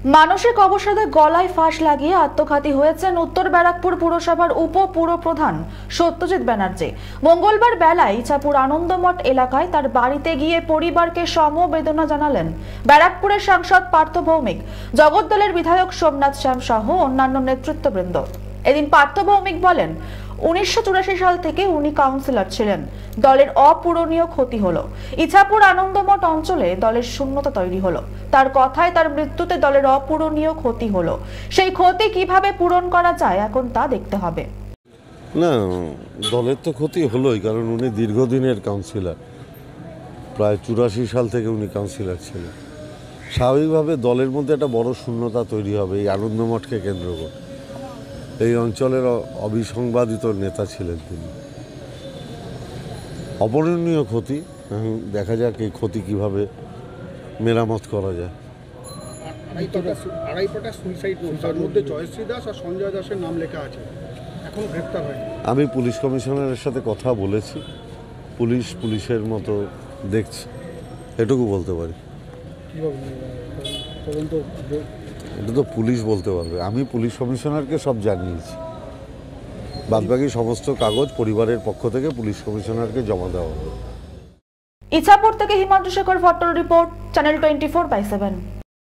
মানসিক অবসাদে গলায় ফাঁস লাগিয়ে আত্মঘাতী হয়েছেন উত্তর ব্যারাকপুর পুরসভার পুরপ্রধান সত্যজিৎ ব্যানার্জি। মঙ্গলবার বেলায় ইছাপুর আনন্দমঠ এলাকায় তার বাড়িতে গিয়ে পরিবারকে সমবেদনা জানালেন ব্যারাকপুরের সাংসদ পার্থ ভৌমিক, জগদ্দলের বিধায়ক সোমনাথ শ্যাম সহ অন্যান্য নেতৃত্ববৃন্দ। এদিন পার্থ ভৌমিক বলেন, 1984 সাল থেকে উনি কাউন্সিলর ছিলেন। দলের অপূরণীয় ক্ষতি হলো। ইছাপুর আনন্দমঠ অঞ্চলে দলের শূন্যতা তৈরি হলো। তার কথায় তার মৃত্যুতে দলের অপূরণীয় ক্ষতি হলো। সেই ক্ষতি কিভাবে পূরণ করা যায় এখন তা দেখতে হবে। না, দলের তো ক্ষতি হলোই, কারণ উনি দীর্ঘদিনের কাউন্সিলর, প্রায় 84 সাল থেকে উনি কাউন্সিলর ছিলেন। স্বাভাবিকভাবে দলের মধ্যে একটা বড় শূন্যতা তৈরি হবে এই আনন্দমঠকে কেন্দ্র করে। এই অঞ্চলের অবিসংবাদিত নেতা ছিলেন তিনি। অপূরণীয় ক্ষতি, দেখা যাক এই ক্ষতি কিভাবে মেরামত করা যায়। আড়াইপাটা সুইসাইড নোট, তার মধ্যে জয়শ্রী দাস আর সঞ্জয় দাসের নাম লেখা আছে, এখন গ্রেপ্তার হয়নি। আমি পুলিশ কমিশনারের সাথে কথা বলেছি, পুলিশের মতো দেখছে, এটুকু বলতে পারি। এটা তো পুলিশ বলতে পারবে, আমি পুলিশ কমিশনারকে সব জানিয়েছি। বাদবাকি সমস্ত কাগজ পরিবারের পক্ষ থেকে পুলিশ কমিশনারকে জমা দেওয়া হবে। ইছাপুর থেকে হিমাংশু শেখর ভট্টর রিপোর্ট, চ্যানেল 24/7।